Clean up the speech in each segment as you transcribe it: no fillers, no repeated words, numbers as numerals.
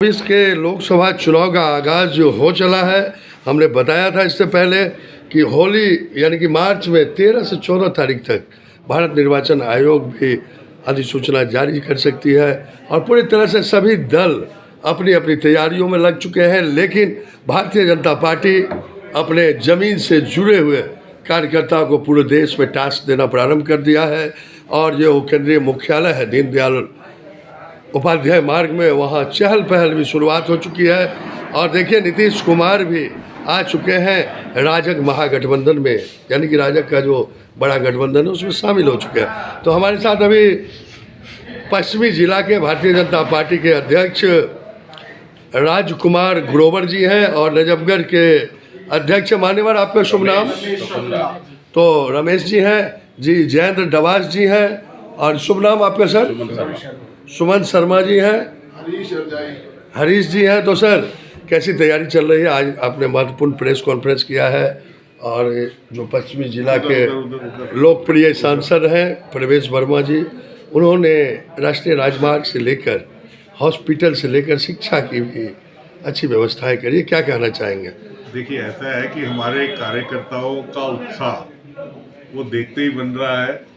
2024 के लोकसभा चुनाव का आगाज़ जो हो चला है, हमने बताया था इससे पहले कि होली यानी कि मार्च में 13 से 14 तारीख तक भारत निर्वाचन आयोग भी अधिसूचना जारी कर सकती है और पूरी तरह से सभी दल अपनी अपनी तैयारियों में लग चुके हैं। लेकिन भारतीय जनता पार्टी अपने ज़मीन से जुड़े हुए कार्यकर्ताओं को पूरे देश में टास्क देना प्रारंभ कर दिया है और जो केंद्रीय मुख्यालय है दीनदयाल उपाध्याय मार्ग में, वहाँ चहल पहल भी शुरुआत हो चुकी है। और देखिए नीतीश कुमार भी आ चुके हैं राजग महागठबंधन में, यानी कि राजग का जो बड़ा गठबंधन है उसमें शामिल हो चुके हैं। तो हमारे साथ अभी पश्चिमी जिला के भारतीय जनता पार्टी के अध्यक्ष राजकुमार ग्रोवर जी हैं और नजफगढ़ के अध्यक्ष, मान्यवर आपका शुभ नाम? तो रमेश जी हैं जी, जयेंद्र डवास जी हैं और शुभ नाम आपका सर? सुमन शर्मा जी हैं, हरीश जी हैं। तो सर कैसी तैयारी चल रही है? आज आपने महत्वपूर्ण प्रेस कॉन्फ्रेंस किया है और जो पश्चिमी जिला के लोकप्रिय सांसद हैं प्रवेश वर्मा जी, उन्होंने राष्ट्रीय राजमार्ग से लेकर हॉस्पिटल से लेकर शिक्षा की भी अच्छी व्यवस्थाएं करी। क्या कहना चाहेंगे? देखिए, ऐसा है कि हमारे कार्यकर्ताओं का उत्साह वो देखते ही बन रहा है।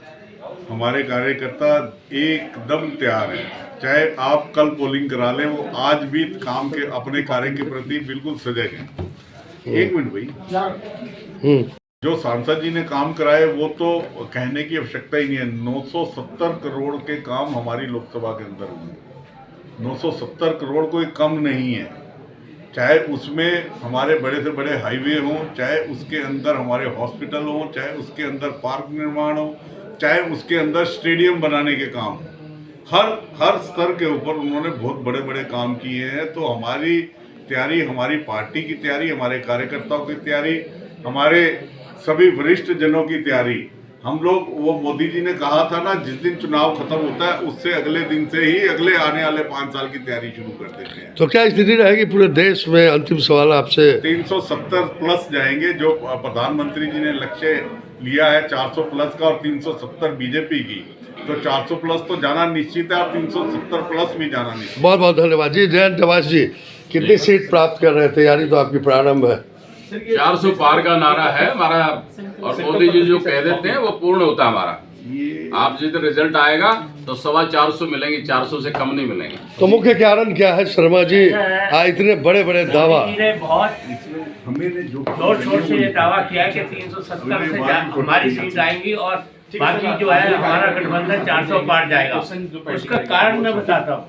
हमारे कार्यकर्ता एकदम तैयार हैं। चाहे आप कल पोलिंग करा लें, वो आज भी काम के अपने कार्य के प्रति बिल्कुल सजग हैं। एक मिनट भाई, जो सांसद जी ने काम कराए वो तो कहने की आवश्यकता ही नहीं है। 970 करोड़ के काम हमारी लोकसभा के अंदर हुए। 970 करोड़ कोई कम नहीं है। चाहे उसमें हमारे बड़े से बड़े हाईवे हों, चाहे उसके अंदर हमारे हॉस्पिटल हों, चाहे उसके अंदर पार्क निर्माण हो, चाहे उसके अंदर स्टेडियम बनाने के काम, हर स्तर के ऊपर उन्होंने बहुत बड़े बड़े काम किए हैं। तो हमारी तैयारी, हमारी पार्टी की तैयारी, हमारे कार्यकर्ताओं की तैयारी, हमारे सभी वरिष्ठ जनों की तैयारी, हम लोग, वो मोदी जी ने कहा था ना, जिस दिन चुनाव खत्म होता है उससे अगले दिन से ही अगले आने वाले 5 साल की तैयारी शुरू कर देते हैं। तो क्या स्थिति रहेगी पूरे देश में? अंतिम सवाल आपसे। 370 प्लस जाएंगे, जो प्रधानमंत्री जी ने लक्ष्य लिया है 400 प्लस का और 370 बीजेपी की, तो 400 प्लस तो जाना निश्चित है और 370 प्लस भी जाना निश्चित। बहुत बहुत धन्यवाद जी। जयंत डवास जी, कितनी सीट प्राप्त कर रहे हैं? तैयारी तो आपकी प्रारंभ है। 400 पार का नारा है हमारा और मोदी जी जो कह देते हैं वो पूर्ण होता है हमारा। आप जिस रिजल्ट आएगा तो 425 मिलेंगे, 400 से कम नहीं मिलेंगे। तो मुख्य कारण क्या है शर्मा जी? इतने बड़े बड़े दावा हमने जो जोर से ये दावा किया कि 370 से हमारी सीट आएंगी और बाकी जो है हमारा गठबंधन 400 पार जाएगा। उसका कारण मैं बताता हूँ।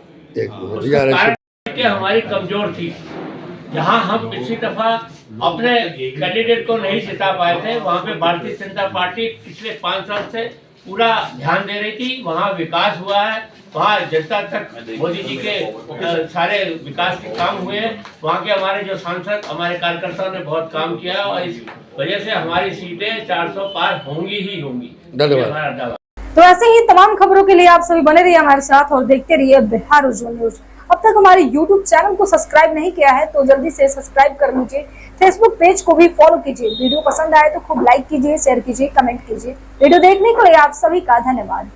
उसका कारण कि हमारी कमजोर थी। जहाँ हम पिछली दफा अपने कैंडिडेट को नहीं जिता पाए थे, वहाँ पे भारतीय जनता पार्टी पिछले 5 साल से पूरा ध्यान दे रही थी। वहाँ विकास हुआ है, वहाँ जनता तक मोदी जी के सारे विकास के काम हुए हैं। वहाँ के हमारे जो सांसद, हमारे कार्यकर्ताओं ने बहुत काम किया है और इस वजह से हमारी सीटें 400 पार होंगी ही होंगी। धन्यवाद। तो ऐसे ही तमाम खबरों के लिए आप सभी बने रहिए हमारे साथ और देखते रहिए बिहार उज्ज्वल न्यूज। अब तक हमारे YouTube चैनल को सब्सक्राइब नहीं किया है तो जल्दी से सब्सक्राइब कर लीजिए। फेसबुक पेज को भी फॉलो कीजिए। वीडियो पसंद आए तो खूब लाइक कीजिए, शेयर कीजिए, कमेंट कीजिए। वीडियो देखने के लिए आप सभी का धन्यवाद।